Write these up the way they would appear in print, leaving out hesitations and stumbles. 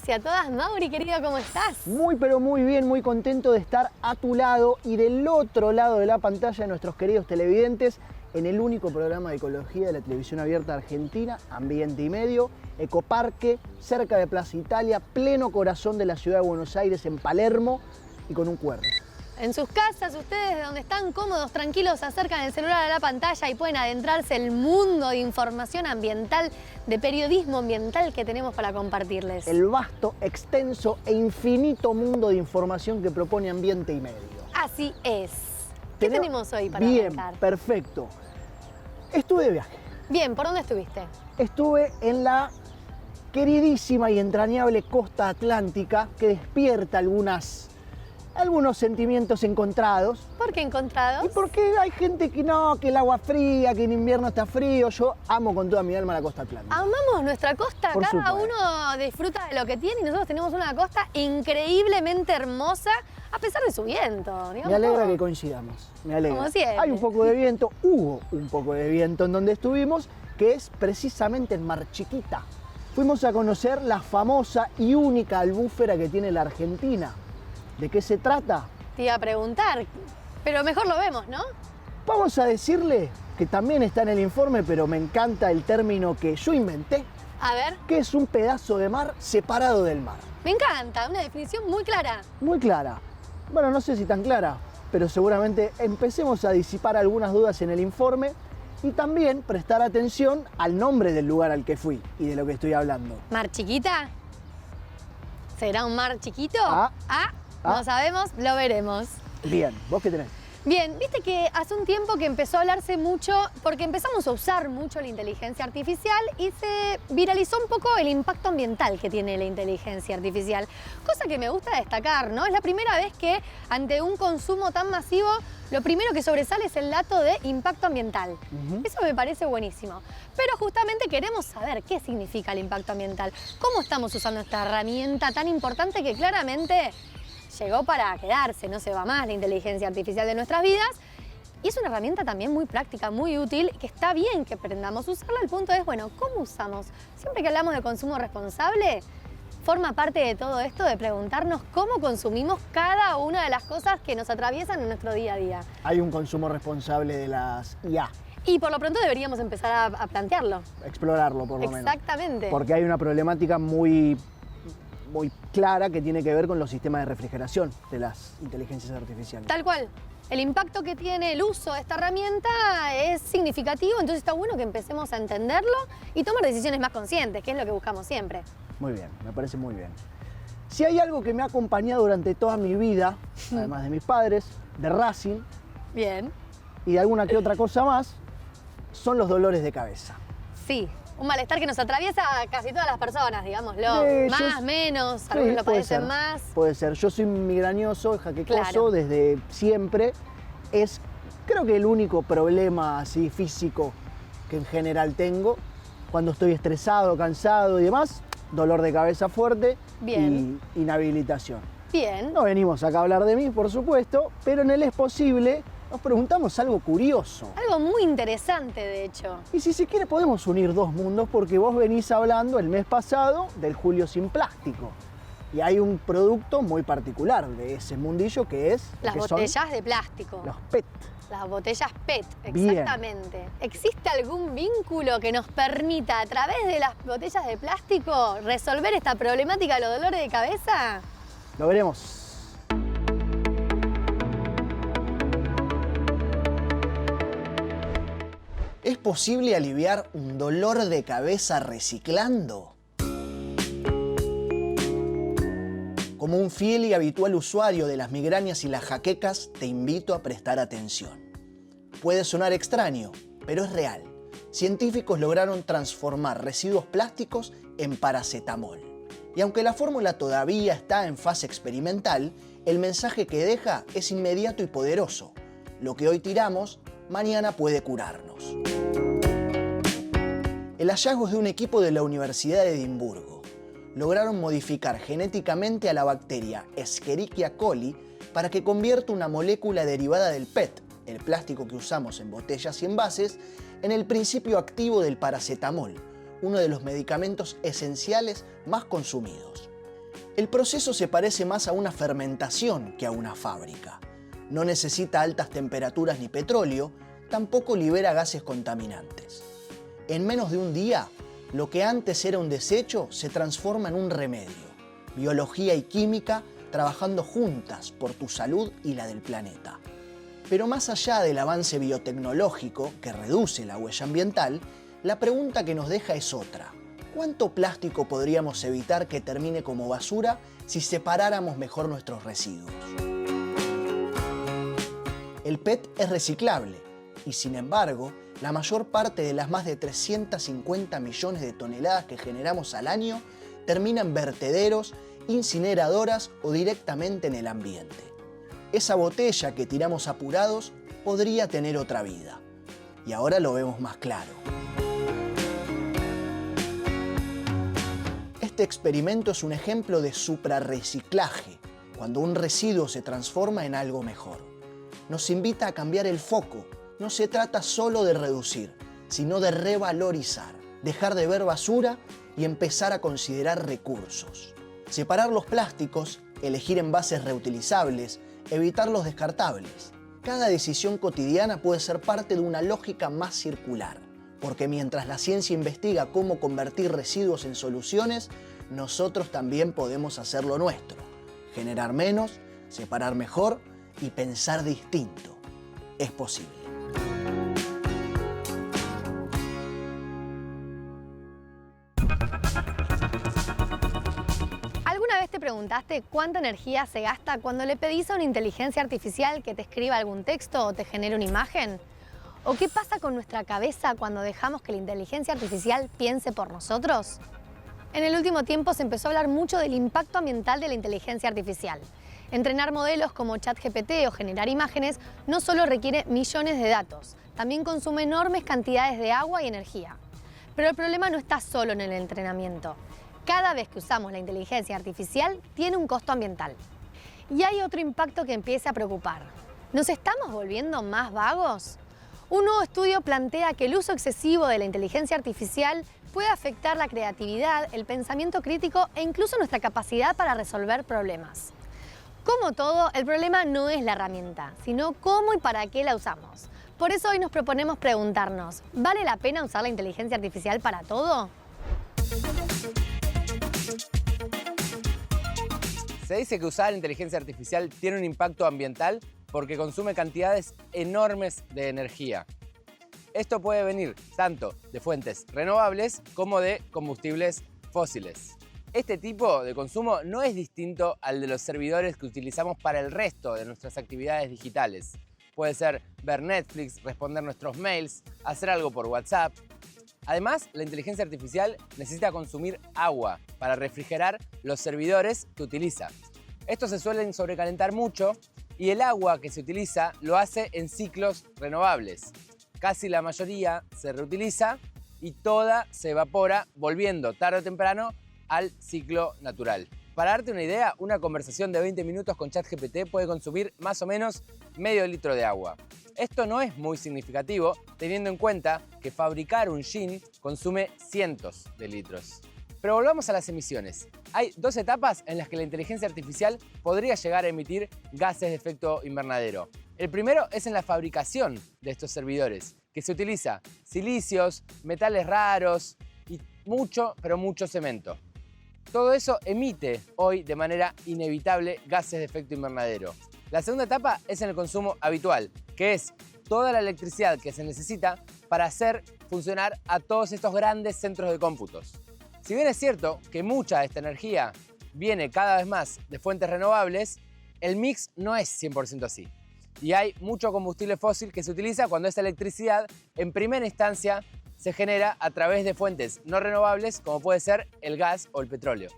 y a todas. Mauri, querido, ¿cómo estás? Muy, pero muy bien, muy contento de estar a tu lado y del otro lado de la pantalla de nuestros queridos televidentes en el único programa de ecología de la televisión abierta argentina, Ambiente y Medio, Ecoparque, cerca de Plaza Italia, pleno corazón de la ciudad de Buenos Aires, en Palermo, y con un QR. En sus casas, ustedes, de donde están cómodos, tranquilos, se acercan el celular a la pantalla y pueden adentrarse en el mundo de información ambiental, de periodismo ambiental que tenemos para compartirles. El vasto, extenso e infinito mundo de información que propone Ambiente y Medio. Así es. ¿Qué tenemos hoy para arrancar? Bien, perfecto. Estuve de viaje. Bien, ¿por dónde estuviste? Estuve en la queridísima y entrañable costa atlántica que despierta algunos sentimientos encontrados. ¿Por qué encontrados? Y porque hay gente que no, que el agua fría, que en invierno está frío. Yo amo con toda mi alma la costa atlántica. Amamos nuestra costa, Por cada supuesto. uno disfruta de lo que tiene y nosotros tenemos una costa increíblemente hermosa a pesar de su viento. Digamos. Me alegra que coincidamos, me alegra. Como siempre. Hay un poco de viento, hubo un poco de viento en donde estuvimos, que es precisamente en Mar Chiquita. Fuimos a conocer la famosa y única albúfera que tiene la Argentina. ¿De qué se trata? Te iba a preguntar, pero mejor lo vemos, ¿no? Vamos a decirle que también está en el informe, pero me encanta el término que yo inventé, A ver, que es un pedazo de mar separado del mar. me encanta, una definición muy clara. Muy clara. Bueno, no sé si tan clara, pero seguramente empecemos a disipar algunas dudas en el informe y también prestar atención al nombre del lugar al que fui y de lo que estoy hablando. ¿Mar chiquita? ¿Será un mar chiquito? Ah. No sabemos, lo veremos. Bien, ¿vos qué tenés? Bien, viste que hace un tiempo que empezó a hablarse mucho, porque empezamos a usar mucho la inteligencia artificial y se viralizó un poco el impacto ambiental que tiene la inteligencia artificial. Cosa que me gusta destacar, ¿no? Es la primera vez que ante un consumo tan masivo, lo primero que sobresale es el dato de impacto ambiental. Eso me parece buenísimo. Pero justamente queremos saber qué significa el impacto ambiental. ¿Cómo estamos usando esta herramienta tan importante que claramente llegó para quedarse, no se va más la inteligencia artificial de nuestras vidas? Y es una herramienta también muy práctica, muy útil, que está bien que aprendamos a usarla. El punto es, bueno, ¿cómo usamos? Siempre que hablamos de consumo responsable, forma parte de todo esto de preguntarnos cómo consumimos cada una de las cosas que nos atraviesan en nuestro día a día. Hay un consumo responsable de las IA. Y por lo pronto deberíamos empezar a plantearlo. Explorarlo por lo menos. Exactamente. Porque hay una problemática muy clara que tiene que ver con los sistemas de refrigeración de las inteligencias artificiales. Tal cual. El impacto que tiene el uso de esta herramienta es significativo, entonces está bueno que empecemos a entenderlo y tomar decisiones más conscientes, que es lo que buscamos siempre. Muy bien, me parece muy bien. Si hay algo que me ha acompañado durante toda mi vida, además de mis padres, de Racing Bien. y de alguna que otra cosa más, son los dolores de cabeza. Sí, un malestar que nos atraviesa a casi todas las personas, digámoslo. Más, menos, algunos Sí, lo puede padecen ser, más. Puede ser. Yo soy migrañoso, jaquecoso, Claro. desde siempre. Es, creo que el único problema así físico que en general tengo. Cuando estoy estresado, cansado y demás, dolor de cabeza fuerte. Bien. Y inhabilitación. Bien. No venimos acá a hablar de mí, por supuesto, pero en el Es Posible nos preguntamos algo curioso. Algo muy interesante, de hecho. Y si se quiere podemos unir dos mundos porque vos venís hablando el mes pasado del Julio sin plástico. Y hay un producto muy particular de ese mundillo que es... Las que son botellas de plástico. los PET. Las botellas PET, Bien. exactamente. ¿Existe algún vínculo que nos permita, a través de las botellas de plástico, resolver esta problemática de los dolores de cabeza? Lo veremos. ¿Es posible aliviar un dolor de cabeza reciclando? Como un fiel y habitual usuario de las migrañas y las jaquecas, te invito a prestar atención. Puede sonar extraño, pero es real. Científicos lograron transformar residuos plásticos en paracetamol. Y aunque la fórmula todavía está en fase experimental, el mensaje que deja es inmediato y poderoso. Lo que hoy tiramos, mañana puede curarnos. El hallazgo es de un equipo de la Universidad de Edimburgo. Lograron modificar genéticamente a la bacteria Escherichia coli para que convierta una molécula derivada del PET, el plástico que usamos en botellas y envases, en el principio activo del paracetamol, uno de los medicamentos esenciales más consumidos. El proceso se parece más a una fermentación que a una fábrica. No necesita altas temperaturas ni petróleo, tampoco libera gases contaminantes. En menos de un día, lo que antes era un desecho se transforma en un remedio. Biología y química trabajando juntas por tu salud y la del planeta. Pero más allá del avance biotecnológico que reduce la huella ambiental, la pregunta que nos deja es otra. ¿Cuánto plástico podríamos evitar que termine como basura si separáramos mejor nuestros residuos? El PET es reciclable y, sin embargo, la mayor parte de las más de 350 millones de toneladas que generamos al año termina en vertederos, incineradoras o directamente en el ambiente. Esa botella que tiramos apurados podría tener otra vida. Y ahora lo vemos más claro. Este experimento es un ejemplo de suprarreciclaje, cuando un residuo se transforma en algo mejor. Nos invita a cambiar el foco. No se trata solo de reducir, sino de revalorizar, dejar de ver basura y empezar a considerar recursos. Separar los plásticos, elegir envases reutilizables, evitar los descartables. Cada decisión cotidiana puede ser parte de una lógica más circular, porque mientras la ciencia investiga cómo convertir residuos en soluciones, nosotros también podemos hacer lo nuestro. Generar menos, separar mejor y pensar distinto. Es posible. ¿Alguna vez te preguntaste cuánta energía se gasta cuando le pedís a una inteligencia artificial que te escriba algún texto o te genere una imagen? ¿O qué pasa con nuestra cabeza cuando dejamos que la inteligencia artificial piense por nosotros? En el último tiempo se empezó a hablar mucho del impacto ambiental de la inteligencia artificial. Entrenar modelos como ChatGPT o generar imágenes no solo requiere millones de datos, también consume enormes cantidades de agua y energía. Pero el problema no está solo en el entrenamiento. Cada vez que usamos la inteligencia artificial tiene un costo ambiental. Y hay otro impacto que empieza a preocupar. ¿Nos estamos volviendo más vagos? Un nuevo estudio plantea que el uso excesivo de la inteligencia artificial puede afectar la creatividad, el pensamiento crítico e incluso nuestra capacidad para resolver problemas. Como todo, el problema no es la herramienta, sino cómo y para qué la usamos. Por eso hoy nos proponemos preguntarnos, ¿vale la pena usar la inteligencia artificial para todo? Se dice que usar la inteligencia artificial tiene un impacto ambiental porque consume cantidades enormes de energía. Esto puede venir tanto de fuentes renovables como de combustibles fósiles. Este tipo de consumo no es distinto al de los servidores que utilizamos para el resto de nuestras actividades digitales. Puede ser ver Netflix, responder nuestros mails, hacer algo por WhatsApp. Además, la inteligencia artificial necesita consumir agua para refrigerar los servidores que utiliza. Estos se suelen sobrecalentar mucho y el agua que se utiliza lo hace en ciclos renovables. Casi la mayoría se reutiliza y toda se evapora, volviendo tarde o temprano al ciclo natural. Para darte una idea, una conversación de 20 minutos con ChatGPT puede consumir más o menos medio litro de agua. Esto no es muy significativo, teniendo en cuenta que fabricar un jean consume cientos de litros. Pero volvamos a las emisiones. Hay dos etapas en las que la inteligencia artificial podría llegar a emitir gases de efecto invernadero. El primero es en la fabricación de estos servidores, que se utiliza silicios, metales raros y mucho, pero mucho cemento. Todo eso emite hoy de manera inevitable gases de efecto invernadero. La segunda etapa es en el consumo habitual, que es toda la electricidad que se necesita para hacer funcionar a todos estos grandes centros de cómputos. Si bien es cierto que mucha de esta energía viene cada vez más de fuentes renovables, el mix no es 100% así. Y hay mucho combustible fósil que se utiliza cuando esa electricidad, en primera instancia, se genera a través de fuentes no renovables como puede ser el gas o el petróleo.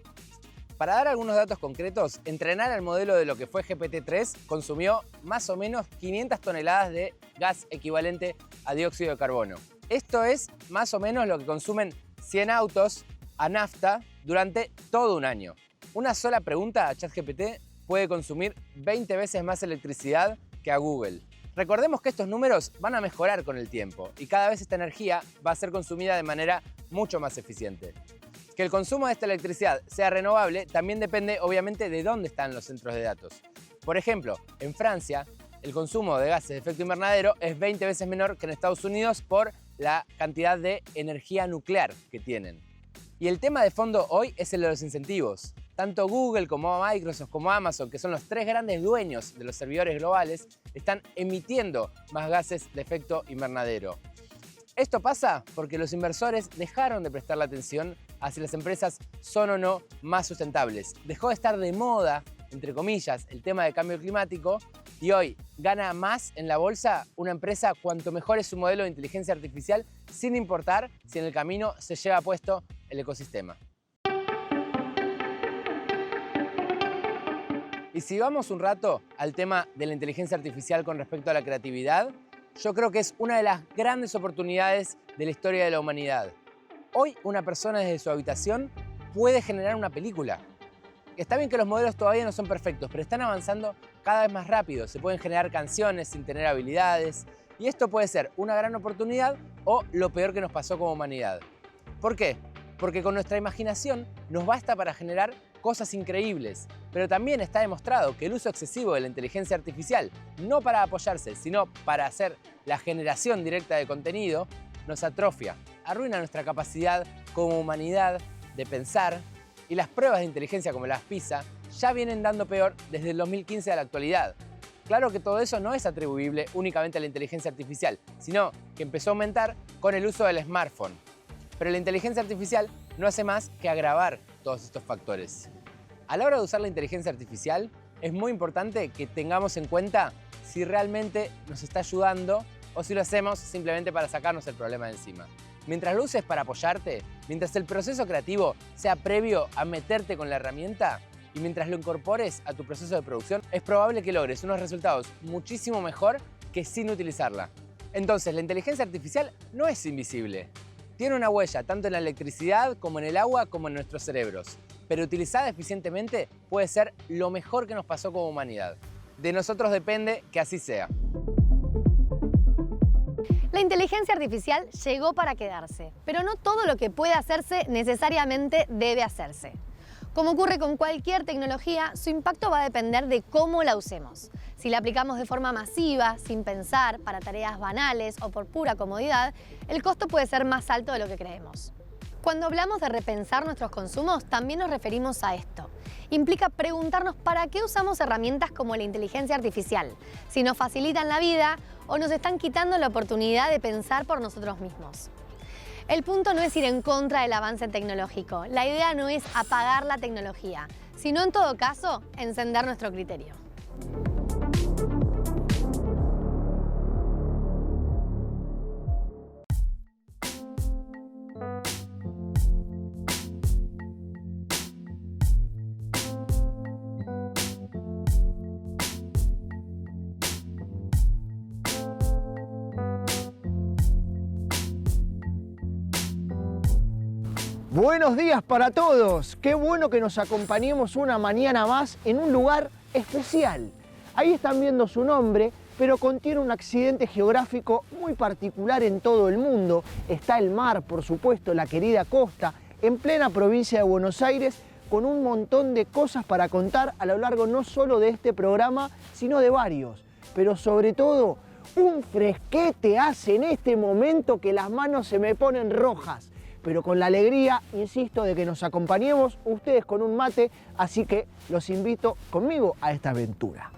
Para dar algunos datos concretos, entrenar al modelo de lo que fue GPT-3 consumió más o menos 500 toneladas de gas equivalente a dióxido de carbono. Esto es más o menos lo que consumen 100 autos a nafta durante todo un año. Una sola pregunta a ChatGPT puede consumir 20 veces más electricidad que a Google. Recordemos que estos números van a mejorar con el tiempo y cada vez esta energía va a ser consumida de manera mucho más eficiente. Que el consumo de esta electricidad sea renovable también depende obviamente de dónde están los centros de datos. Por ejemplo, en Francia, el consumo de gases de efecto invernadero es 20 veces menor que en Estados Unidos por la cantidad de energía nuclear que tienen. Y el tema de fondo hoy es el de los incentivos. Tanto Google como Microsoft como Amazon, que son los tres grandes dueños de los servidores globales, están emitiendo más gases de efecto invernadero. Esto pasa porque los inversores dejaron de prestarle atención a si las empresas son o no más sustentables. Dejó de estar de moda, entre comillas, el tema de cambio climático y hoy gana más en la bolsa una empresa cuanto mejor es su modelo de inteligencia artificial, sin importar si en el camino se lleva puesto el ecosistema. Y si vamos un rato al tema de la inteligencia artificial con respecto a la creatividad, yo creo que es una de las grandes oportunidades de la historia de la humanidad. Hoy una persona desde su habitación puede generar una película. Está bien que los modelos todavía no son perfectos, pero están avanzando cada vez más rápido. Se pueden generar canciones sin tener habilidades. Y esto puede ser una gran oportunidad o lo peor que nos pasó como humanidad. ¿Por qué? Porque con nuestra imaginación nos basta para generar cosas increíbles. Pero también está demostrado que el uso excesivo de la inteligencia artificial, no para apoyarse, sino para hacer la generación directa de contenido, nos atrofia, arruina nuestra capacidad como humanidad de pensar, y las pruebas de inteligencia como las PISA ya vienen dando peor desde el 2015 a la actualidad. Claro que todo eso no es atribuible únicamente a la inteligencia artificial, sino que empezó a aumentar con el uso del smartphone. Pero la inteligencia artificial no hace más que agravar todos estos factores. A la hora de usar la inteligencia artificial, es muy importante que tengamos en cuenta si realmente nos está ayudando o si lo hacemos simplemente para sacarnos el problema de encima. Mientras lo uses para apoyarte, mientras el proceso creativo sea previo a meterte con la herramienta y mientras lo incorpores a tu proceso de producción, es probable que logres unos resultados muchísimo mejor que sin utilizarla. Entonces, la inteligencia artificial no es invisible. Tiene una huella tanto en la electricidad como en el agua como en nuestros cerebros. Pero utilizada eficientemente puede ser lo mejor que nos pasó como humanidad. De nosotros depende que así sea. La inteligencia artificial llegó para quedarse, pero no todo lo que puede hacerse necesariamente debe hacerse. Como ocurre con cualquier tecnología, su impacto va a depender de cómo la usemos. Si la aplicamos de forma masiva, sin pensar, para tareas banales o por pura comodidad, el costo puede ser más alto de lo que creemos. Cuando hablamos de repensar nuestros consumos, también nos referimos a esto. Implica preguntarnos para qué usamos herramientas como la inteligencia artificial, si nos facilitan la vida o nos están quitando la oportunidad de pensar por nosotros mismos. El punto no es ir en contra del avance tecnológico. La idea no es apagar la tecnología, sino en todo caso, encender nuestro criterio. Buenos días para todos. Qué bueno que nos acompañemos una mañana más en un lugar especial. Ahí están viendo su nombre, pero contiene un accidente geográfico muy particular en todo el mundo. Está el mar, por supuesto, la querida costa, en plena provincia de Buenos Aires, con un montón de cosas para contar a lo largo no solo de este programa, sino de varios. Pero sobre todo, un fresquete hace en este momento que las manos se me ponen rojas. Pero con la alegría, insisto, de que nos acompañemos ustedes con un mate, así que los invito conmigo a esta aventura.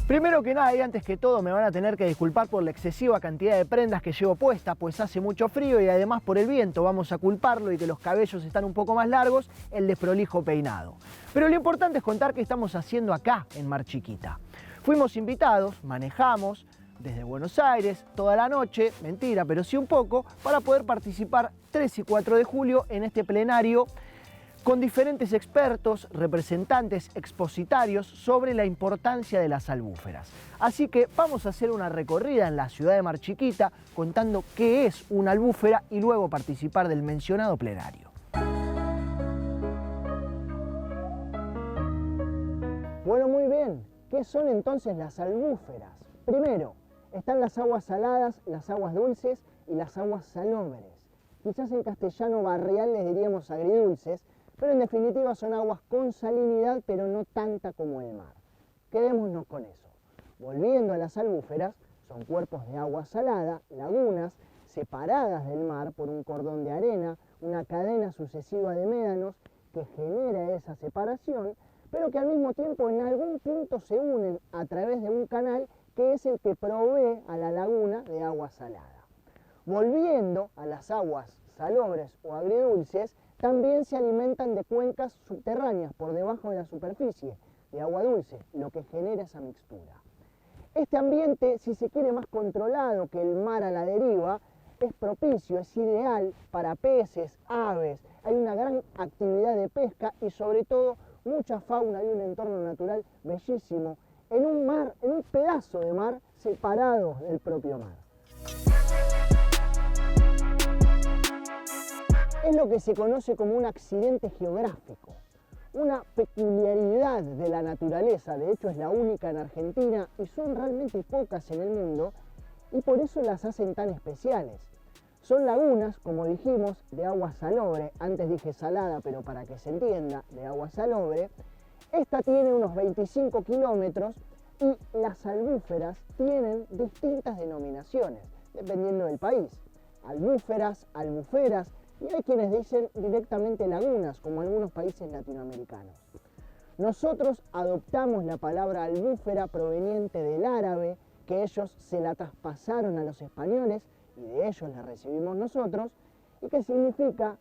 Primero que nada y antes que todo me van a tener que disculpar por la excesiva cantidad de prendas que llevo puesta, pues hace mucho frío y además por el viento vamos a culparlo y que los cabellos están un poco más largos, el desprolijo peinado. Pero lo importante es contar qué estamos haciendo acá en Mar Chiquita. Fuimos invitados, manejamos desde Buenos Aires toda la noche, mentira, pero sí un poco, para poder participar 3 y 4 de julio en este plenario con diferentes expertos, representantes, expositarios sobre la importancia de las albúferas. Así que vamos a hacer una recorrida en la ciudad de Mar Chiquita contando qué es una albúfera y luego participar del mencionado plenario. Bueno, muy bien. ¿Qué son entonces las albúferas? Primero, Están las aguas saladas, las aguas dulces y las aguas salobres. Quizás en castellano barrial les diríamos agridulces, pero en definitiva son aguas con salinidad, pero no tanta como el mar. Quedémonos con eso. Volviendo a las albúferas, son cuerpos de agua salada, lagunas, separadas del mar por un cordón de arena, una cadena sucesiva de médanos que genera esa separación, pero que al mismo tiempo en algún punto se unen a través de un canal que es el que provee a la laguna de agua salada. Volviendo a las aguas salobres o agridulces, también se alimentan de cuencas subterráneas por debajo de la superficie de agua dulce, lo que genera esa mixtura. Este ambiente, si se quiere más controlado que el mar a la deriva, es propicio, es ideal para peces, aves, hay una gran actividad de pesca y sobre todo mucha fauna y un entorno natural bellísimo en un mar, en un pedazo de mar separado del propio mar. Es lo que se conoce como un accidente geográfico, una peculiaridad de la naturaleza, de hecho es la única en Argentina y son realmente pocas en el mundo y por eso las hacen tan especiales. Son lagunas, como dijimos, de agua salobre, antes dije salada, pero para que se entienda, de agua salobre. Esta tiene unos 25 kilómetros y las albúferas tienen distintas denominaciones, dependiendo del país. Albúferas, albuferas, y hay quienes dicen directamente lagunas, como algunos países latinoamericanos. Nosotros adoptamos la palabra albúfera proveniente del árabe, que ellos se la traspasaron a los españoles, y de ellos la recibimos nosotros, y que significa,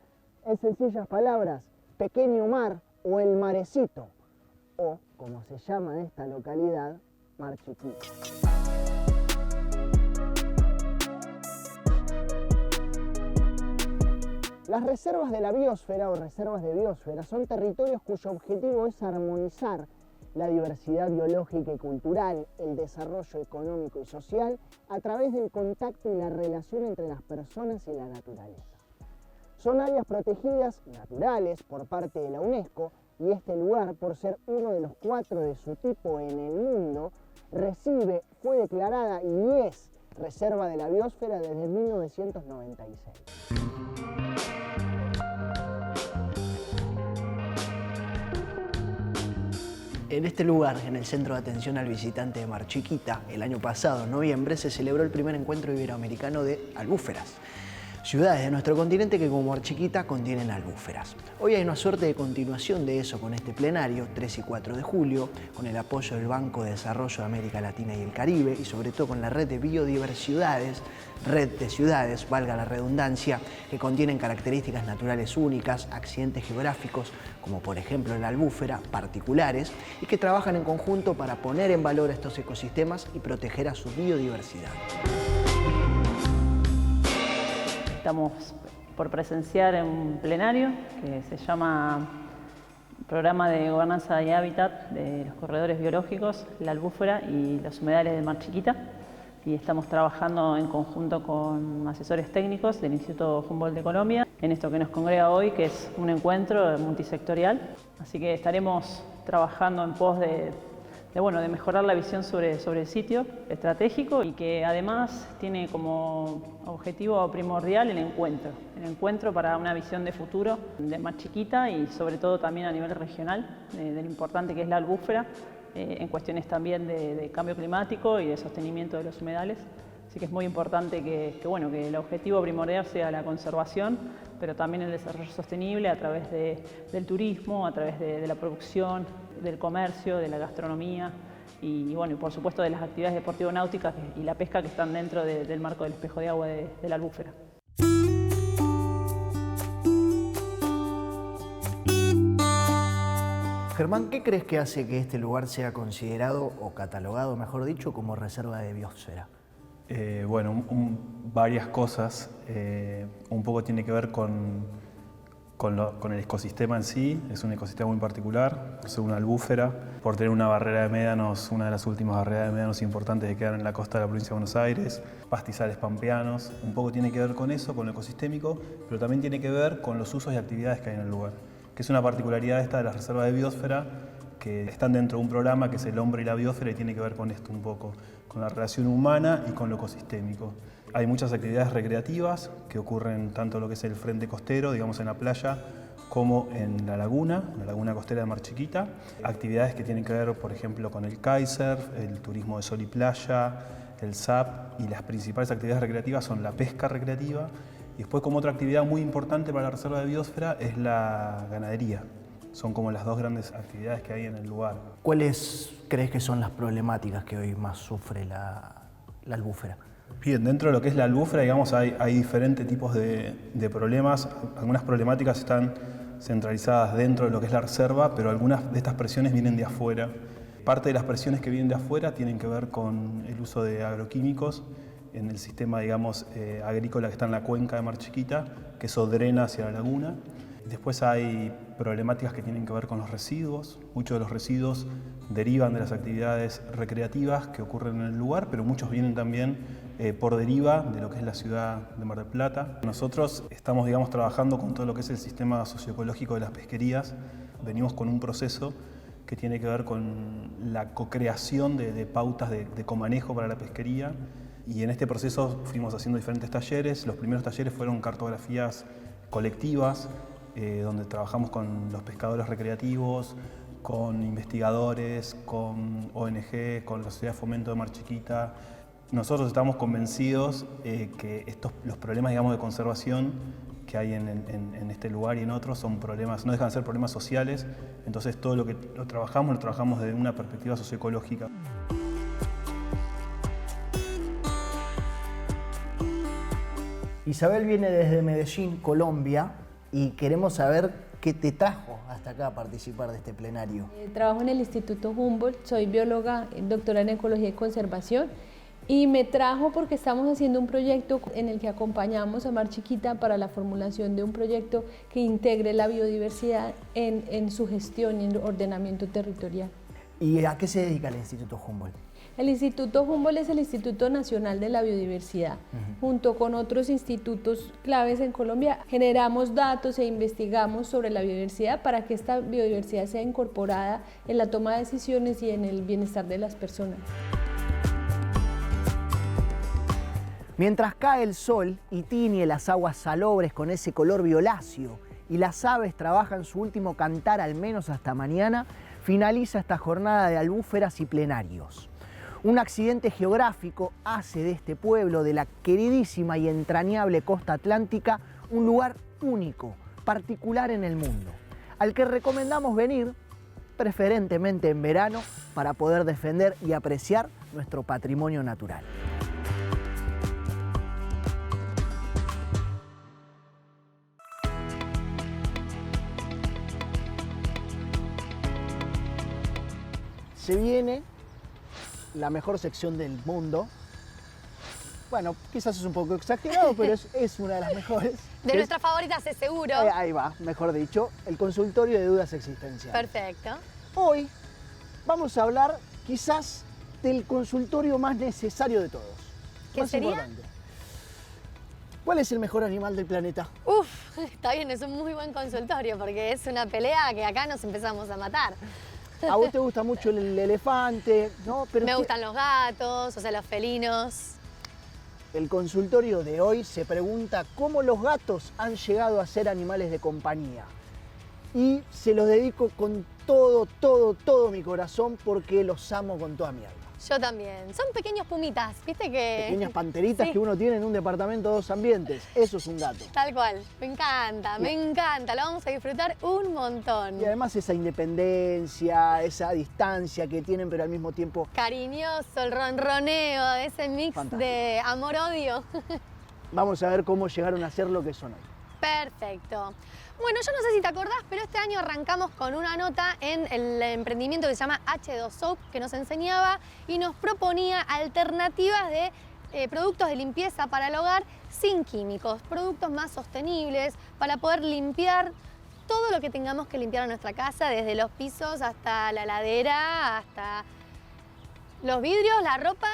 en sencillas palabras, pequeño mar o el marecito, o, como se llama en esta localidad, mar chiquito. Las reservas de la biosfera o reservas de biosfera son territorios cuyo objetivo es armonizar la diversidad biológica y cultural, el desarrollo económico y social a través del contacto y la relación entre las personas y la naturaleza. Son áreas protegidas naturales por parte de la UNESCO y este lugar, por ser uno de los 4 de su tipo en el mundo, fue declarada y es reserva de la biosfera desde 1996. En este lugar, en el Centro de Atención al Visitante de Mar Chiquita, el año pasado, en noviembre, se celebró el primer encuentro iberoamericano de albúferas. Ciudades de nuestro continente que como Mar Chiquita contienen albúferas. Hoy hay una suerte de continuación de eso con este plenario, 3 y 4 de julio, con el apoyo del Banco de Desarrollo de América Latina y el Caribe y sobre todo con la red de biodiversidades, red de ciudades, valga la redundancia, que contienen características naturales únicas, accidentes geográficos, como por ejemplo la albúfera, particulares, y que trabajan en conjunto para poner en valor estos ecosistemas y proteger a su biodiversidad. Estamos por presenciar en un plenario que se llama Programa de Gobernanza y Hábitat de los Corredores Biológicos, la albúfera y los humedales de Mar Chiquita. Y estamos trabajando en conjunto con asesores técnicos del Instituto Humboldt de Colombia en esto que nos congrega hoy, que es un encuentro multisectorial. Así que estaremos trabajando en pos de mejorar la visión sobre el sitio estratégico y que además tiene como objetivo primordial el encuentro para una visión de futuro de Mar Chiquita y sobre todo también a nivel regional, de lo importante que es la albúfera, en cuestiones también de cambio climático y de sostenimiento de los humedales. Así que es muy importante que el objetivo primordial sea la conservación, pero también el desarrollo sostenible a través del turismo, a través de la producción, del comercio, de la gastronomía y por supuesto de las actividades deportivo-náuticas y la pesca que están dentro del marco del espejo de agua de la albúfera. Germán, ¿qué crees que hace que este lugar sea considerado o catalogado, mejor dicho, como reserva de biosfera? Varias cosas. Un poco tiene que ver con el ecosistema en sí. Es un ecosistema muy particular, por ser una albúfera, por tener una barrera de médanos, una de las últimas barreras de médanos importantes que quedan en la costa de la provincia de Buenos Aires, pastizales pampeanos. Un poco tiene que ver con eso, con lo ecosistémico, pero también tiene que ver con los usos y actividades que hay en el lugar, que es una particularidad esta de las reservas de biosfera, que están dentro de un programa que es El hombre y la biosfera y tiene que ver con esto un poco, con la relación humana y con lo ecosistémico. Hay muchas actividades recreativas que ocurren tanto en lo que es el frente costero, digamos en la playa, como en la laguna costera de Mar Chiquita. Actividades que tienen que ver, por ejemplo, con el kitesurf, el turismo de sol y playa, el SAP, y las principales actividades recreativas son la pesca recreativa. Y después, como otra actividad muy importante para la reserva de biosfera, es la ganadería. Son como las dos grandes actividades que hay en el lugar. ¿Cuáles crees que son las problemáticas que hoy más sufre la albúfera? Bien, dentro de lo que es la albúfera, digamos, hay diferentes tipos de problemas. Algunas problemáticas están centralizadas dentro de lo que es la reserva, pero algunas de estas presiones vienen de afuera. Parte de las presiones que vienen de afuera tienen que ver con el uso de agroquímicos en el sistema, digamos, agrícola que está en la cuenca de Mar Chiquita, que eso drena hacia la laguna. Después hay problemáticas que tienen que ver con los residuos. Muchos de los residuos derivan de las actividades recreativas que ocurren en el lugar, pero muchos vienen también por deriva de lo que es la ciudad de Mar del Plata. Nosotros estamos, digamos, trabajando con todo lo que es el sistema socioecológico de las pesquerías. Venimos con un proceso que tiene que ver con la co-creación de pautas de comanejo para la pesquería. Y en este proceso fuimos haciendo diferentes talleres. Los primeros talleres fueron cartografías colectivas, donde trabajamos con los pescadores recreativos, con investigadores, con ONG, con la Sociedad de Fomento de Mar Chiquita. Nosotros estamos convencidos que los problemas, digamos, de conservación que hay en este lugar y en otros son problemas, no dejan de ser problemas sociales. Entonces todo lo que lo trabajamos desde una perspectiva socioecológica. Isabel viene desde Medellín, Colombia, y queremos saber qué te trajo hasta acá a participar de este plenario. Trabajo en el Instituto Humboldt, soy bióloga, doctora en Ecología y Conservación, y me trajo porque estamos haciendo un proyecto en el que acompañamos a Mar Chiquita para la formulación de un proyecto que integre la biodiversidad en su gestión y en ordenamiento territorial. ¿Y a qué se dedica el Instituto Humboldt? El Instituto Humboldt es el Instituto Nacional de la Biodiversidad. Junto con otros institutos claves en Colombia, generamos datos e investigamos sobre la biodiversidad para que esta biodiversidad sea incorporada en la toma de decisiones y en el bienestar de las personas. Mientras cae el sol y tiñe las aguas salobres con ese color violáceo y las aves trabajan su último cantar al menos hasta mañana, finaliza esta jornada de albúferas y plenarios. Un accidente geográfico hace de este pueblo, de la queridísima y entrañable costa atlántica, un lugar único, particular en el mundo, al que recomendamos venir, preferentemente en verano, para poder defender y apreciar nuestro patrimonio natural. Se viene la mejor sección del mundo. Bueno, quizás es un poco exagerado, pero es una de las mejores. De nuestras favoritas, es seguro. Ahí va, mejor dicho, el consultorio de dudas existenciales. Perfecto. Hoy vamos a hablar quizás del consultorio más necesario de todos. ¿Qué sería? Importante. ¿Cuál es el mejor animal del planeta? Uf, está bien, es un muy buen consultorio porque es una pelea que acá nos empezamos a matar. A vos te gusta mucho el elefante, ¿no? Pero me gustan los gatos, o sea, los felinos. El consultorio de hoy se pregunta cómo los gatos han llegado a ser animales de compañía. Y se los dedico con todo mi corazón porque los amo con toda mi alma. Yo también. Son pequeños pumitas, ¿viste que? Pequeñas panteritas sí, que uno tiene en un departamento de 2 ambientes. Eso es un gato. Tal cual. Me encanta, me encanta. Lo vamos a disfrutar un montón. Y además esa independencia, esa distancia que tienen, pero al mismo tiempo... Cariñoso, el ronroneo, ese mix fantástico. De amor-odio. Vamos a ver cómo llegaron a ser lo que son hoy. Perfecto. Bueno, yo no sé si te acordás, pero este año arrancamos con una nota en el emprendimiento que se llama H2 Soap, que nos enseñaba y nos proponía alternativas de productos de limpieza para el hogar sin químicos, productos más sostenibles para poder limpiar todo lo que tengamos que limpiar en nuestra casa, desde los pisos hasta la heladera, hasta los vidrios, la ropa,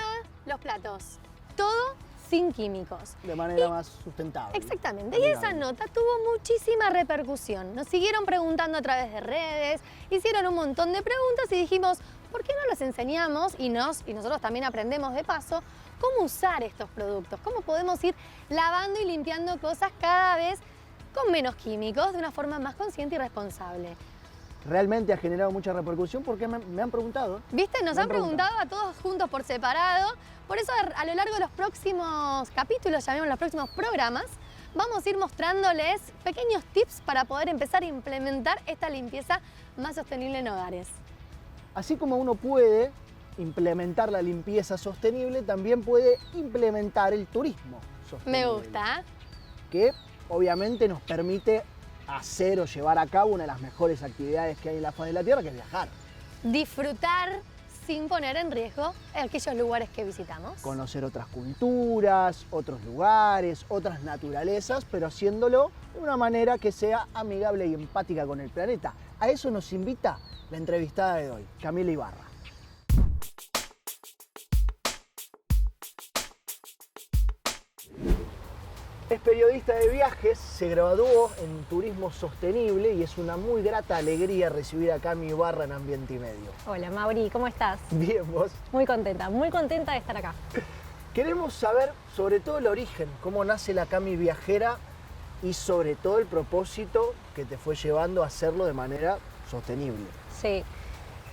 los platos. Todo sin químicos. De manera más sustentable. Exactamente, y esa nota tuvo muchísima repercusión. Nos siguieron preguntando a través de redes, hicieron un montón de preguntas y dijimos, ¿por qué no les enseñamos y nosotros también aprendemos de paso cómo usar estos productos? ¿Cómo podemos ir lavando y limpiando cosas cada vez con menos químicos, de una forma más consciente y responsable? Realmente ha generado mucha repercusión porque me han preguntado. ¿Viste? Nos han preguntado a todos juntos por separado. Por eso a lo largo de los próximos capítulos, llamemos los próximos programas, vamos a ir mostrándoles pequeños tips para poder empezar a implementar esta limpieza más sostenible en hogares. Así como uno puede implementar la limpieza sostenible, también puede implementar el turismo sostenible. Me gusta. Que obviamente nos permite hacer o llevar a cabo una de las mejores actividades que hay en la faz de la Tierra, que es viajar. Disfrutar sin poner en riesgo aquellos lugares que visitamos. Conocer otras culturas, otros lugares, otras naturalezas, pero haciéndolo de una manera que sea amigable y empática con el planeta. A eso nos invita la entrevistada de hoy, Camila Ibarra. Es periodista de viajes, se graduó en turismo sostenible y es una muy grata alegría recibir a Cami Ibarra en Ambiente y Medio. Hola Mauri, ¿cómo estás? Bien, ¿vos? Muy contenta de estar acá. Queremos saber sobre todo el origen, cómo nace la Cami viajera y sobre todo el propósito que te fue llevando a hacerlo de manera sostenible. Sí,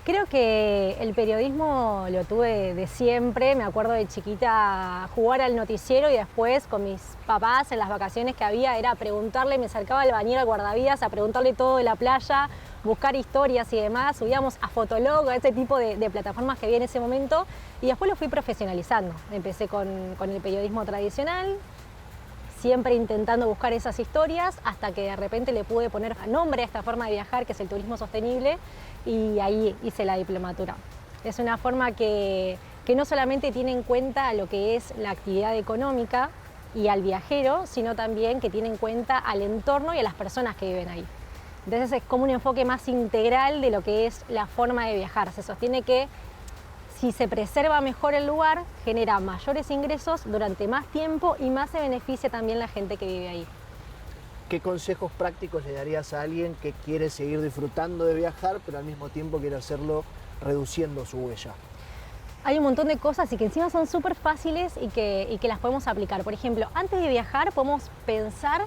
creo que el periodismo lo tuve de siempre. Me acuerdo de chiquita jugar al noticiero y después con mis papás en las vacaciones que había era preguntarle, me acercaba al bañero, al guardavidas, a preguntarle todo de la playa, buscar historias y demás. Subíamos a Fotolog, a ese tipo de plataformas que había en ese momento y después lo fui profesionalizando. Empecé con el periodismo tradicional, siempre intentando buscar esas historias hasta que de repente le pude poner nombre a esta forma de viajar que es el turismo sostenible y ahí hice la diplomatura. Es una forma que no solamente tiene en cuenta lo que es la actividad económica y al viajero, sino también que tiene en cuenta al entorno y a las personas que viven ahí. Entonces es como un enfoque más integral de lo que es la forma de viajar. Se sostiene que si se preserva mejor el lugar, genera mayores ingresos durante más tiempo y más se beneficia también la gente que vive ahí. ¿Qué consejos prácticos le darías a alguien que quiere seguir disfrutando de viajar, pero al mismo tiempo quiere hacerlo reduciendo su huella? Hay un montón de cosas y que encima son súper fáciles y que las podemos aplicar. Por ejemplo, antes de viajar podemos pensar,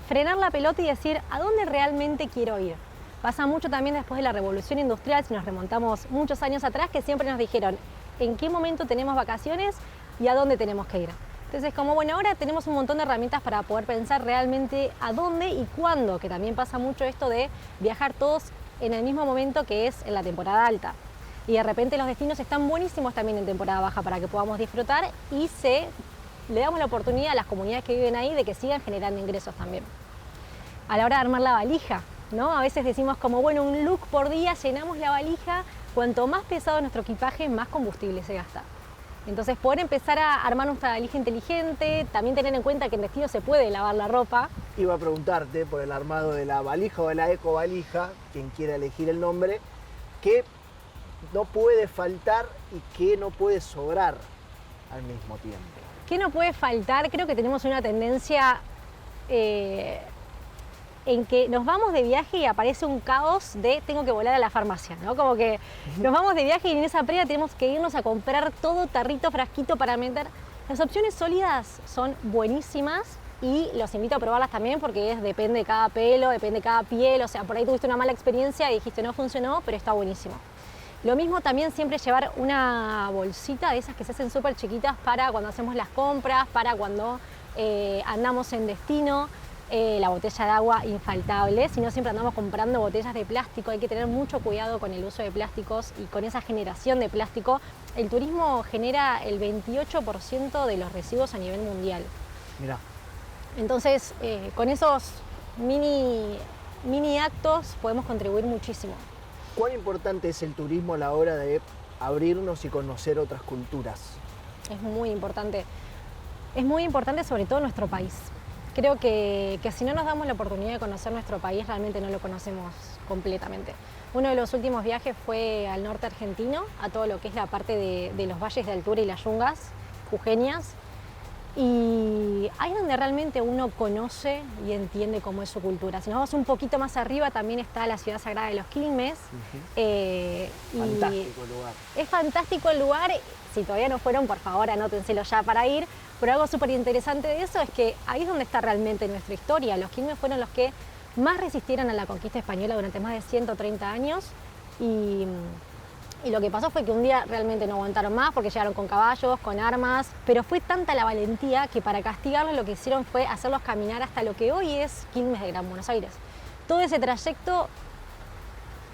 frenar la pelota y decir ¿a dónde realmente quiero ir? Pasa mucho también después de la revolución industrial, si nos remontamos muchos años atrás, que siempre nos dijeron en qué momento tenemos vacaciones y a dónde tenemos que ir. Entonces, como bueno, ahora tenemos un montón de herramientas para poder pensar realmente a dónde y cuándo, que también pasa mucho esto de viajar todos en el mismo momento que es en la temporada alta. Y de repente los destinos están buenísimos también en temporada baja para que podamos disfrutar y le damos la oportunidad a las comunidades que viven ahí de que sigan generando ingresos también. A la hora de armar la valija, ¿no? A veces decimos como, bueno, un look por día, llenamos la valija, cuanto más pesado es nuestro equipaje, más combustible se gasta. Entonces, poder empezar a armar nuestra valija inteligente, también tener en cuenta que en destino se puede lavar la ropa. Iba a preguntarte por el armado de la valija o de la ecovalija, quien quiera elegir el nombre, qué no puede faltar y qué no puede sobrar al mismo tiempo. ¿Qué no puede faltar? Creo que tenemos una tendencia en que nos vamos de viaje y aparece un caos de tengo que volar a la farmacia, ¿no? Como que nos vamos de viaje y en esa previa tenemos que irnos a comprar todo tarrito, frasquito para meter. Las opciones sólidas son buenísimas y los invito a probarlas también porque depende de cada pelo, depende de cada piel, o sea, por ahí tuviste una mala experiencia y dijiste no funcionó, pero está buenísimo. Lo mismo también siempre llevar una bolsita de esas que se hacen súper chiquitas para cuando hacemos las compras, para cuando andamos en destino. La botella de agua infaltable, si no siempre andamos comprando botellas de plástico, hay que tener mucho cuidado con el uso de plásticos y con esa generación de plástico. El turismo genera el 28% de los residuos a nivel mundial. Mirá. Entonces, con esos mini actos podemos contribuir muchísimo. ¿Cuán importante es el turismo a la hora de abrirnos y conocer otras culturas? Es muy importante. Es muy importante sobre todo en nuestro país. Creo que si no nos damos la oportunidad de conocer nuestro país, realmente no lo conocemos completamente. Uno de los últimos viajes fue al norte argentino, a todo lo que es la parte de los valles de altura y las yungas jujeñas. Y ahí es donde realmente uno conoce y entiende cómo es su cultura. Si nos vamos un poquito más arriba, también está la ciudad sagrada de los Quilmes. Fantástico lugar. Es fantástico el lugar. Si todavía no fueron, por favor, anótenselo ya para ir. Pero algo súper interesante de eso es que ahí es donde está realmente nuestra historia. Los Quilmes fueron los que más resistieron a la conquista española durante más de 130 años. Y lo que pasó fue que un día realmente no aguantaron más porque llegaron con caballos, con armas, pero fue tanta la valentía que para castigarlos lo que hicieron fue hacerlos caminar hasta lo que hoy es Quilmes de Gran Buenos Aires. Todo ese trayecto,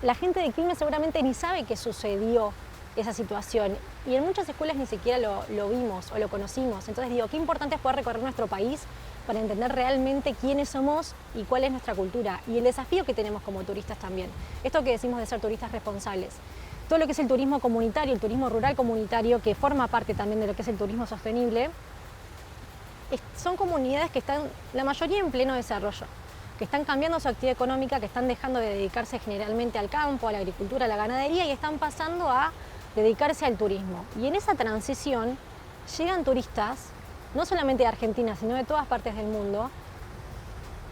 la gente de Quilmes seguramente ni sabe que sucedió esa situación y en muchas escuelas ni siquiera lo vimos o lo conocimos. Entonces digo, qué importante es poder recorrer nuestro país para entender realmente quiénes somos y cuál es nuestra cultura y el desafío que tenemos como turistas también. Esto que decimos de ser turistas responsables. Todo lo que es el turismo comunitario, el turismo rural comunitario, que forma parte también de lo que es el turismo sostenible, son comunidades que están, la mayoría, en pleno desarrollo, que están cambiando su actividad económica, que están dejando de dedicarse generalmente al campo, a la agricultura, a la ganadería y están pasando a dedicarse al turismo. Y en esa transición llegan turistas, no solamente de Argentina, sino de todas partes del mundo,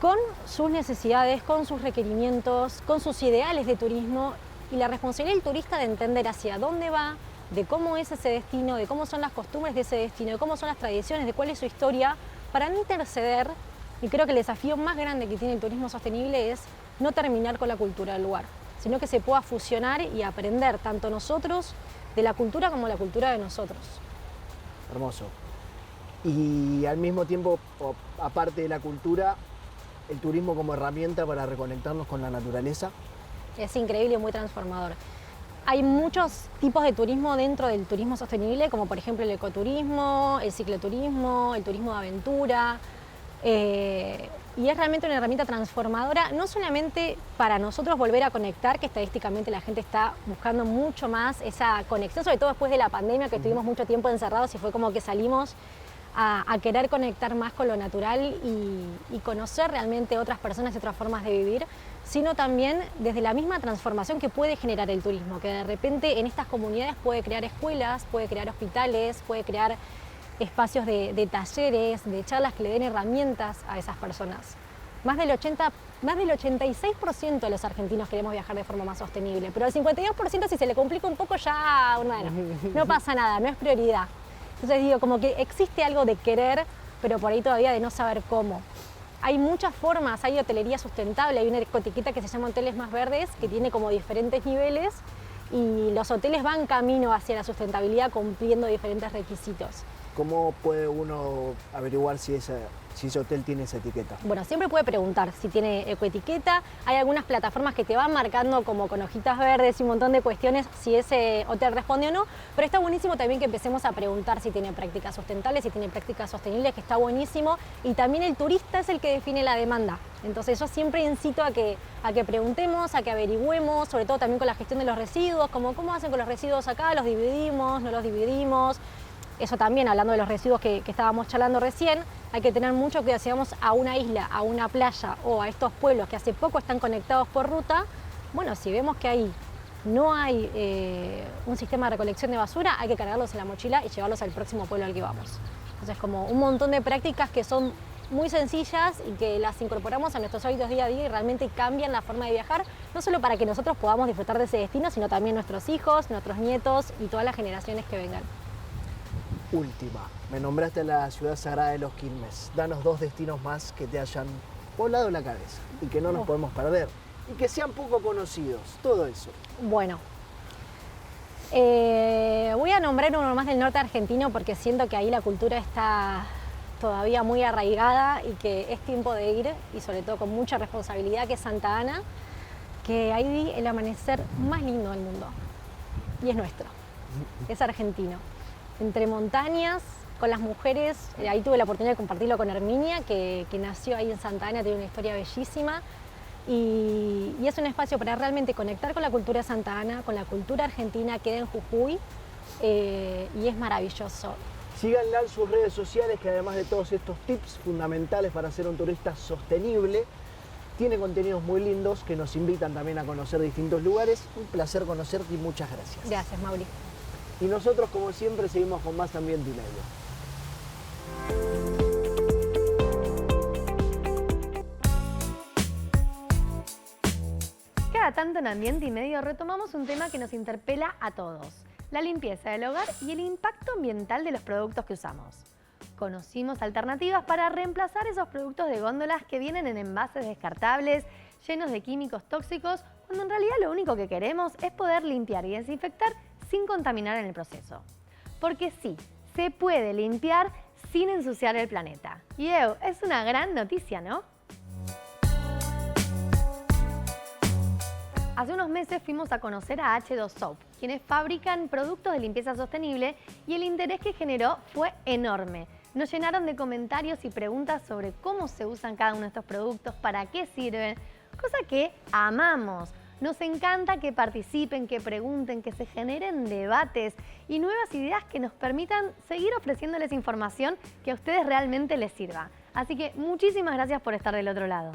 con sus necesidades, con sus requerimientos, con sus ideales de turismo. Y la responsabilidad del turista de entender hacia dónde va, de cómo es ese destino, de cómo son las costumbres de ese destino, de cómo son las tradiciones, de cuál es su historia, para no interceder. Y creo que el desafío más grande que tiene el turismo sostenible es no terminar con la cultura del lugar, sino que se pueda fusionar y aprender tanto nosotros de la cultura como la cultura de nosotros. Hermoso. Y al mismo tiempo, aparte de la cultura, el turismo como herramienta para reconectarnos con la naturaleza. Es increíble y muy transformador. Hay muchos tipos de turismo dentro del turismo sostenible, como por ejemplo el ecoturismo, el cicloturismo, el turismo de aventura. Y es realmente una herramienta transformadora, no solamente para nosotros volver a conectar, que estadísticamente la gente está buscando mucho más esa conexión, sobre todo después de la pandemia, que estuvimos mucho tiempo encerrados y fue como que salimos a querer conectar más con lo natural y conocer realmente otras personas y otras formas de vivir, sino también desde la misma transformación que puede generar el turismo, que de repente en estas comunidades puede crear escuelas, puede crear hospitales, puede crear espacios de talleres, de charlas que le den herramientas a esas personas. Más del 86% de los argentinos queremos viajar de forma más sostenible, pero el 52% si se le complica un poco ya, bueno, no pasa nada, no es prioridad. Entonces digo, como que existe algo de querer, pero por ahí todavía de no saber cómo. Hay muchas formas, hay hotelería sustentable, hay una ecoetiqueta que se llama Hoteles Más Verdes, que tiene como diferentes niveles y los hoteles van camino hacia la sustentabilidad cumpliendo diferentes requisitos. ¿Cómo puede uno averiguar si ese hotel tiene esa etiqueta? Bueno, siempre puede preguntar si tiene ecoetiqueta. Hay algunas plataformas que te van marcando como con hojitas verdes y un montón de cuestiones si ese hotel responde o no, pero está buenísimo también que empecemos a preguntar si tiene prácticas sustentables, si tiene prácticas sostenibles, que está buenísimo, y también el turista es el que define la demanda. Entonces yo siempre incito a que preguntemos, a que averigüemos, sobre todo también con la gestión de los residuos, como cómo hacen con los residuos acá, los dividimos, no los dividimos. Eso también, hablando de los residuos que estábamos charlando recién, hay que tener mucho cuidado si vamos a una isla, a una playa o a estos pueblos que hace poco están conectados por ruta. Bueno, si vemos que ahí no hay un sistema de recolección de basura, hay que cargarlos en la mochila y llevarlos al próximo pueblo al que vamos. Entonces, como un montón de prácticas que son muy sencillas y que las incorporamos a nuestros hábitos día a día y realmente cambian la forma de viajar, no solo para que nosotros podamos disfrutar de ese destino, sino también nuestros hijos, nuestros nietos y todas las generaciones que vengan. Última, me nombraste a la ciudad sagrada de los Quilmes. Danos 2 destinos más que te hayan volado la cabeza y que no nos podemos perder y que sean poco conocidos, todo eso. Bueno, voy a nombrar uno más del norte argentino porque siento que ahí la cultura está todavía muy arraigada y que es tiempo de ir, y sobre todo con mucha responsabilidad, que es Santa Ana, que ahí vi el amanecer más lindo del mundo y es nuestro, es argentino. Entre montañas, con las mujeres, ahí tuve la oportunidad de compartirlo con Herminia, que nació ahí en Santa Ana, tiene una historia bellísima y es un espacio para realmente conectar con la cultura de Santa Ana, con la cultura argentina, queda en Jujuy y es maravilloso. Síganla en sus redes sociales, que además de todos estos tips fundamentales para ser un turista sostenible, tiene contenidos muy lindos que nos invitan también a conocer distintos lugares. Un placer conocerte y muchas gracias. Gracias, Mauri. Y nosotros, como siempre, seguimos con más Ambiente y Medio. Cada tanto en Ambiente y Medio retomamos un tema que nos interpela a todos: la limpieza del hogar y el impacto ambiental de los productos que usamos. Conocimos alternativas para reemplazar esos productos de góndolas que vienen en envases descartables, llenos de químicos tóxicos, cuando en realidad lo único que queremos es poder limpiar y desinfectar sin contaminar en el proceso. Porque sí, se puede limpiar sin ensuciar el planeta. Y es una gran noticia, ¿no? Hace unos meses fuimos a conocer a H2Soap, quienes fabrican productos de limpieza sostenible, y el interés que generó fue enorme. Nos llenaron de comentarios y preguntas sobre cómo se usan cada uno de estos productos, para qué sirven, cosa que amamos. Nos encanta que participen, que pregunten, que se generen debates y nuevas ideas que nos permitan seguir ofreciéndoles información que a ustedes realmente les sirva. Así que muchísimas gracias por estar del otro lado.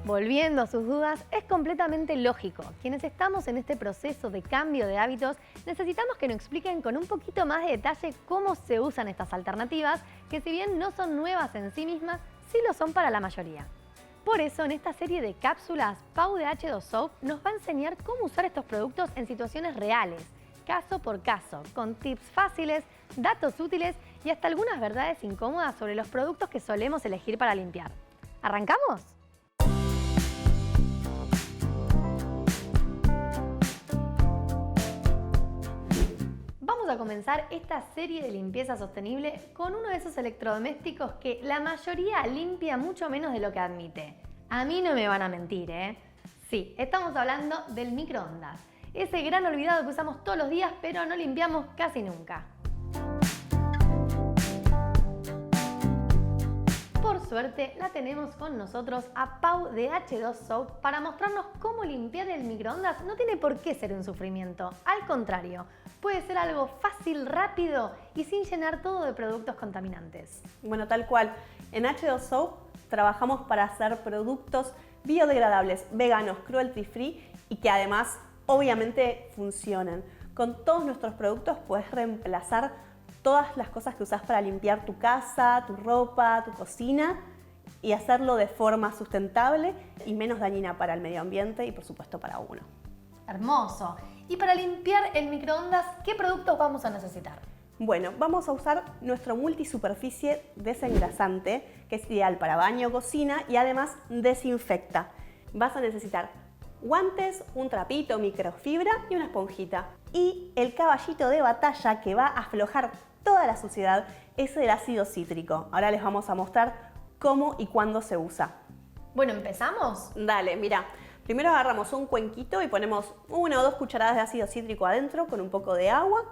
Volviendo a sus dudas, es completamente lógico. Quienes estamos en este proceso de cambio de hábitos, necesitamos que nos expliquen con un poquito más de detalle cómo se usan estas alternativas, que si bien no son nuevas en sí mismas, sí lo son para la mayoría. Por eso, en esta serie de cápsulas, Pau de H2Soap nos va a enseñar cómo usar estos productos en situaciones reales, caso por caso, con tips fáciles, datos útiles y hasta algunas verdades incómodas sobre los productos que solemos elegir para limpiar. ¿Arrancamos? Vamos a comenzar esta serie de limpieza sostenible con uno de esos electrodomésticos que la mayoría limpia mucho menos de lo que admite. A mí no me van a mentir, ¿eh? Sí, estamos hablando del microondas. Ese gran olvidado que usamos todos los días, pero no limpiamos casi nunca. Por suerte, la tenemos con nosotros a Pau de H2Soap para mostrarnos cómo limpiar el microondas no tiene por qué ser un sufrimiento. Al contrario, puede ser algo fácil, rápido y sin llenar todo de productos contaminantes. Bueno, tal cual. En H2Soap trabajamos para hacer productos biodegradables, veganos, cruelty free y que además obviamente funcionan. Con todos nuestros productos puedes reemplazar todas las cosas que usás para limpiar tu casa, tu ropa, tu cocina y hacerlo de forma sustentable y menos dañina para el medio ambiente y por supuesto para uno. Hermoso. Y para limpiar el microondas, ¿qué productos vamos a necesitar? Bueno, vamos a usar nuestro multisuperficie desengrasante, que es ideal para baño, cocina y además desinfecta. Vas a necesitar guantes, un trapito, microfibra y una esponjita. Y el caballito de batalla que va a aflojar toda la suciedad es el ácido cítrico. Ahora les vamos a mostrar cómo y cuándo se usa. Bueno, ¿empezamos? Dale, mira. Primero agarramos un cuenquito y ponemos 1 o 2 cucharadas de ácido cítrico adentro con un poco de agua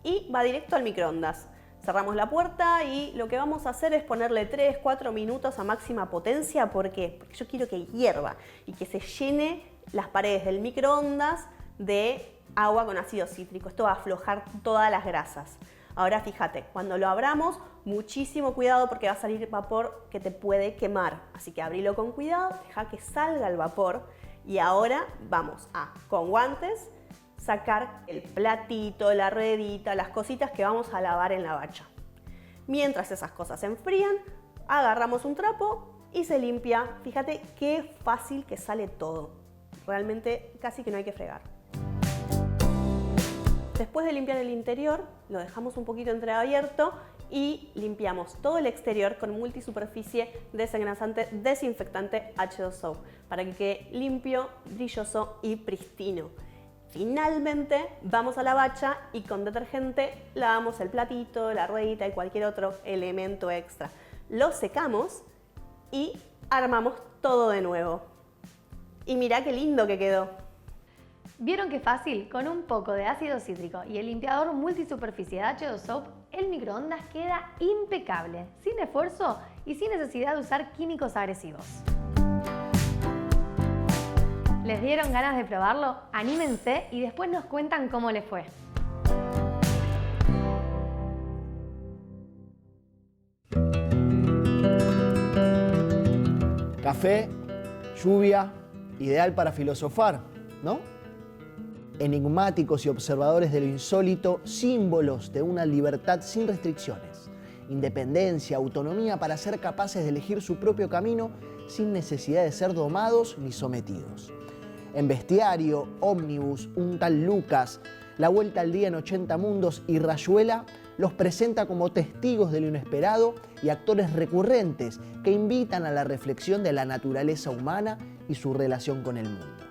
y va directo al microondas. Cerramos la puerta y lo que vamos a hacer es ponerle 3-4 minutos a máxima potencia. ¿Por qué? Porque yo quiero que hierva y que se llene las paredes del microondas de agua con ácido cítrico. Esto va a aflojar todas las grasas. Ahora fíjate, cuando lo abramos, muchísimo cuidado porque va a salir vapor que te puede quemar. Así que abrilo con cuidado, deja que salga el vapor. Y ahora vamos a, con guantes, sacar el platito, la ruedita, las cositas que vamos a lavar en la bacha. Mientras esas cosas se enfrían, agarramos un trapo y se limpia. Fíjate qué fácil que sale todo. Realmente casi que no hay que fregar. Después de limpiar el interior, lo dejamos un poquito entreabierto y limpiamos todo el exterior con multisuperficie desengrasante desinfectante H2Soap para que quede limpio, brilloso y pristino. Finalmente vamos a la bacha y con detergente lavamos el platito, la ruedita y cualquier otro elemento extra. Lo secamos y armamos todo de nuevo. Y mirá qué lindo que quedó. ¿Vieron qué fácil? Con un poco de ácido cítrico y el limpiador multisuperficie de H2Soap, el microondas queda impecable, sin esfuerzo y sin necesidad de usar químicos agresivos. ¿Les dieron ganas de probarlo? Anímense y después nos cuentan cómo les fue. Café, lluvia, ideal para filosofar, ¿no? Enigmáticos y observadores de lo insólito, símbolos de una libertad sin restricciones. independencia, autonomía para ser capaces de elegir su propio camino sin necesidad de ser domados ni sometidos. En Bestiario, Ómnibus, Un tal Lucas, La Vuelta al Día en 80 Mundos y Rayuela los presenta como testigos de lo inesperado y actores recurrentes que invitan a la reflexión de la naturaleza humana y su relación con el mundo.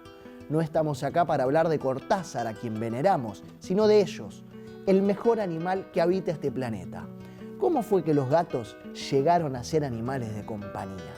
No estamos acá para hablar de Cortázar, a quien veneramos, sino de ellos, el mejor animal que habita este planeta. ¿Cómo fue que los gatos llegaron a ser animales de compañía?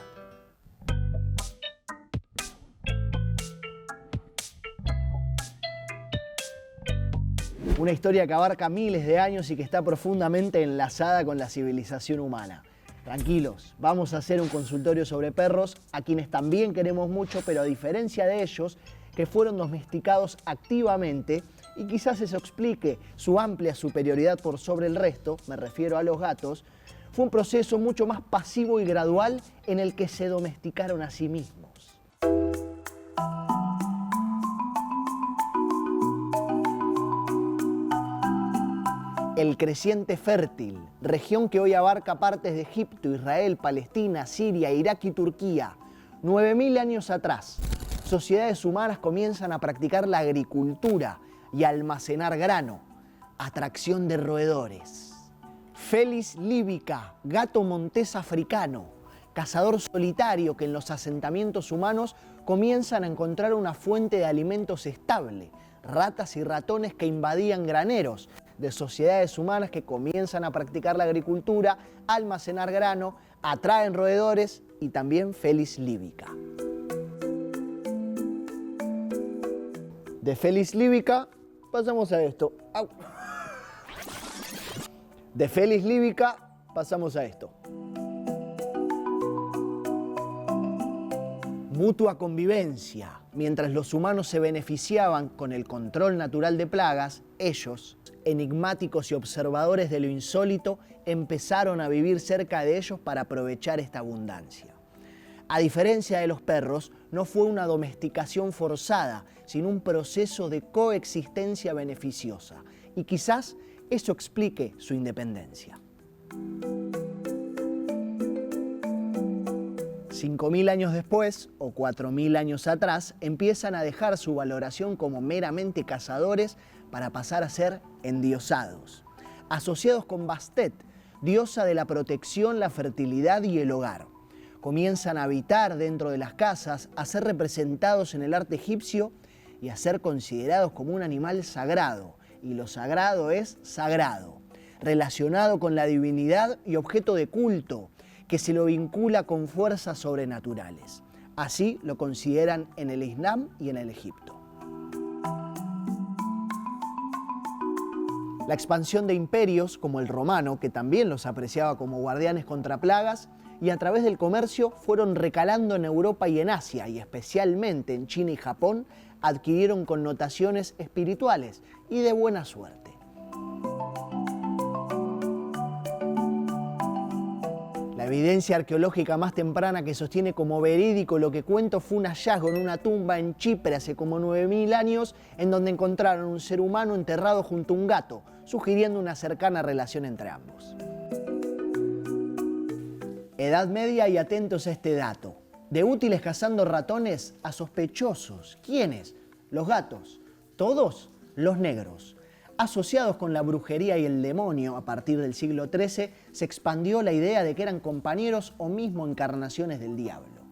Una historia que abarca miles de años y que está profundamente enlazada con la civilización humana. Tranquilos, vamos a hacer un consultorio sobre perros a quienes también queremos mucho, pero a diferencia de ellos, que fueron domesticados activamente, y quizás eso explique su amplia superioridad por sobre el resto, me refiero a los gatos, fue un proceso mucho más pasivo y gradual en el que se domesticaron a sí mismos. El Creciente Fértil, región que hoy abarca partes de Egipto, Israel, Palestina, Siria, Irak y Turquía. 9000 años atrás, sociedades humanas comienzan a practicar la agricultura y a almacenar grano, atracción de roedores. Felis libica, gato montés africano, cazador solitario que en los asentamientos humanos comienzan a encontrar una fuente de alimentos estable, ratas y ratones que invadían graneros, de sociedades humanas que comienzan a practicar la agricultura, a almacenar grano, atraen roedores y también Felis libica. De Felis libica pasamos a esto. ¡Au! De Felis libica pasamos a esto. Mutua convivencia. Mientras los humanos se beneficiaban con el control natural de plagas, ellos, enigmáticos y observadores de lo insólito, empezaron a vivir cerca de ellos para aprovechar esta abundancia. A diferencia de los perros, no fue una domesticación forzada, sino un proceso de coexistencia beneficiosa. Y quizás eso explique su independencia. 5000 años después, o 4000 años atrás, empiezan a dejar su valoración como meramente cazadores para pasar a ser endiosados, asociados con Bastet, diosa de la protección, la fertilidad y el hogar. Comienzan a habitar dentro de las casas, a ser representados en el arte egipcio y a ser considerados como un animal sagrado. Y lo sagrado es sagrado, relacionado con la divinidad y objeto de culto, que se lo vincula con fuerzas sobrenaturales. Así lo consideran en el Islam y en el Egipto. La expansión de imperios, como el romano, que también los apreciaba como guardianes contra plagas, y a través del comercio fueron recalando en Europa y en Asia, y especialmente en China y Japón, adquirieron connotaciones espirituales y de buena suerte. La evidencia arqueológica más temprana que sostiene como verídico lo que cuento fue un hallazgo en una tumba en Chipre hace como 9000 años, en donde encontraron un ser humano enterrado junto a un gato, sugiriendo una cercana relación entre ambos. Edad Media, y atentos a este dato. De útiles cazando ratones a sospechosos. ¿Quiénes? Los gatos. Todos los negros. Asociados con la brujería y el demonio, a partir del siglo XIII se expandió la idea de que eran compañeros o mismo encarnaciones del diablo.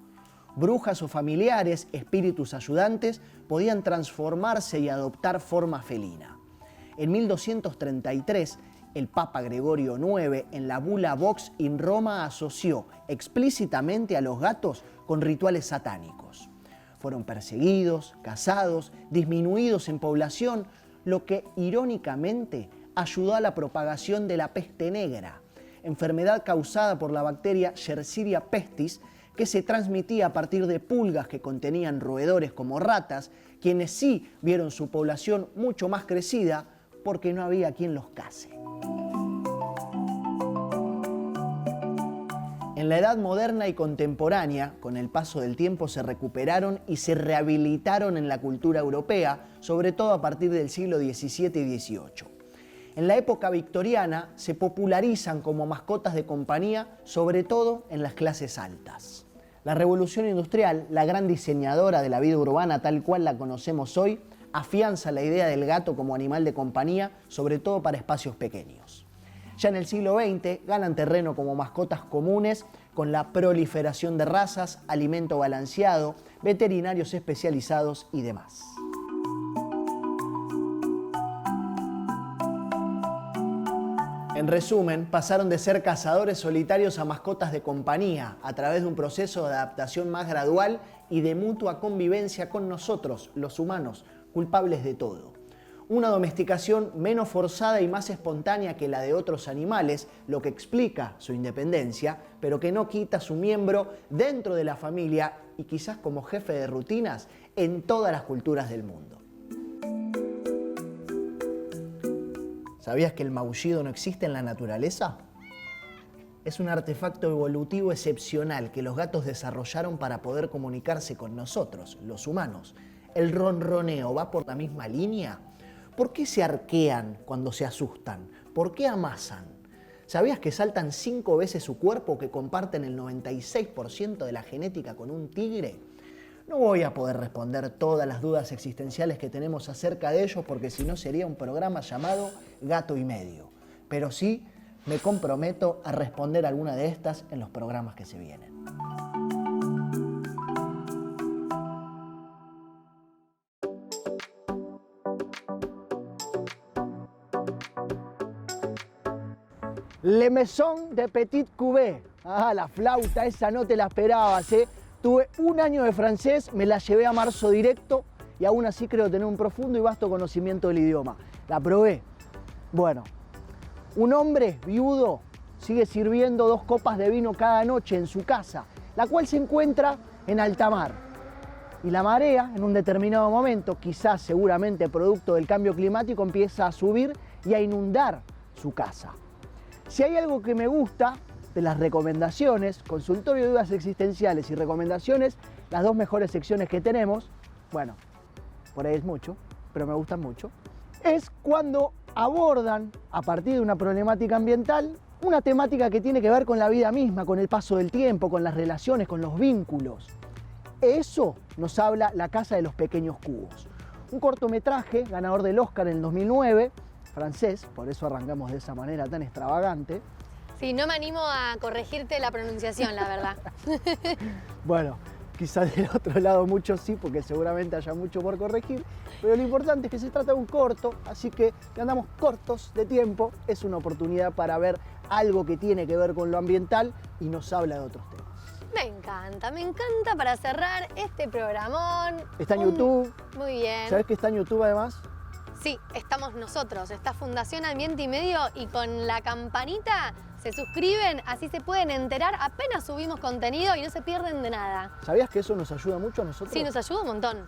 Brujas o familiares, espíritus ayudantes, podían transformarse y adoptar forma felina. En 1233, el Papa Gregorio IX, en la bula Vox in Roma, asoció explícitamente a los gatos con rituales satánicos. Fueron perseguidos, cazados, disminuidos en población, lo que irónicamente ayudó a la propagación de la peste negra, enfermedad causada por la bacteria Yersinia pestis, que se transmitía a partir de pulgas que contenían roedores como ratas, quienes sí vieron su población mucho más crecida porque no había quien los case. En la edad moderna y contemporánea, con el paso del tiempo se recuperaron y se rehabilitaron en la cultura europea, sobre todo a partir del siglo XVII y XVIII. En la época victoriana se popularizan como mascotas de compañía, sobre todo en las clases altas. La revolución industrial, la gran diseñadora de la vida urbana tal cual la conocemos hoy, afianza la idea del gato como animal de compañía, sobre todo para espacios pequeños. Ya en el siglo XX ganan terreno como mascotas comunes con la proliferación de razas, alimento balanceado, veterinarios especializados y demás. En resumen, pasaron de ser cazadores solitarios a mascotas de compañía a través de un proceso de adaptación más gradual y de mutua convivencia con nosotros, los humanos, culpables de todo. Una domesticación menos forzada y más espontánea que la de otros animales, lo que explica su independencia, pero que no quita su miembro dentro de la familia y quizás como jefe de rutinas en todas las culturas del mundo. ¿Sabías que el maullido no existe en la naturaleza? Es un artefacto evolutivo excepcional que los gatos desarrollaron para poder comunicarse con nosotros, los humanos. ¿El ronroneo va por la misma línea? ¿Por qué se arquean cuando se asustan? ¿Por qué amasan? ¿Sabías que saltan 5 veces su cuerpo, que comparten el 96% de la genética con un tigre? No voy a poder responder todas las dudas existenciales que tenemos acerca de ellos, porque si no sería un programa llamado Gato y Medio. Pero sí me comprometo a responder alguna de estas en los programas que se vienen. Le Maison de Petit Cubé. Ah, la flauta, esa no te la esperabas, ¿eh? Tuve 1 año de francés, me la llevé a marzo directo y aún así creo tener un profundo y vasto conocimiento del idioma. La probé. Bueno, un hombre viudo sigue sirviendo 2 copas de vino cada noche en su casa, la cual se encuentra en alta mar. Y la marea, en un determinado momento, quizás seguramente producto del cambio climático, empieza a subir y a inundar su casa. Si hay algo que me gusta de las recomendaciones, consultorio de dudas existenciales y recomendaciones, las 2 mejores secciones que tenemos, bueno, por ahí es mucho, pero me gustan mucho, es cuando abordan, a partir de una problemática ambiental, una temática que tiene que ver con la vida misma, con el paso del tiempo, con las relaciones, con los vínculos. Eso nos habla La Casa de los Pequeños Cubos. Un cortometraje ganador del Oscar en el 2009, francés, por eso arrancamos de esa manera tan extravagante. Sí, no me animo a corregirte la pronunciación, la verdad. Bueno, quizás del otro lado mucho sí, porque seguramente haya mucho por corregir, pero lo importante es que se trata de un corto, así que si andamos cortos de tiempo, es una oportunidad para ver algo que tiene que ver con lo ambiental y nos habla de otros temas. Me encanta para cerrar este programón. Está en YouTube. Muy bien. ¿Sabés que está en YouTube además? Sí, estamos nosotros, está Fundación Ambiente y Medio, y con la campanita se suscriben, así se pueden enterar apenas subimos contenido y no se pierden de nada. ¿Sabías que eso nos ayuda mucho a nosotros? Sí, nos ayuda un montón.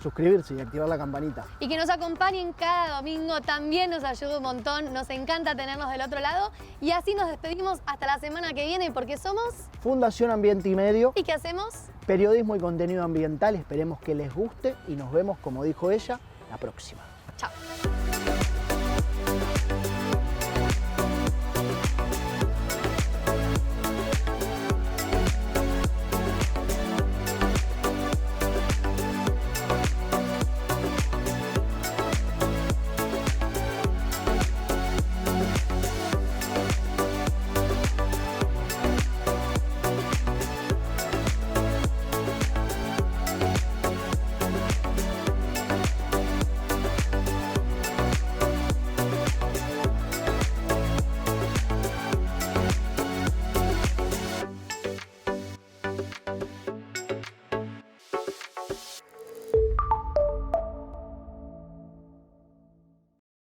Suscribirse y activar la campanita. Y que nos acompañen cada domingo también nos ayuda un montón. Nos encanta tenerlos del otro lado. Y así nos despedimos hasta la semana que viene, porque somos Fundación Ambiente y Medio. ¿Y qué hacemos? Periodismo y contenido ambiental. Esperemos que les guste y nos vemos, como dijo ella, la próxima. Chao.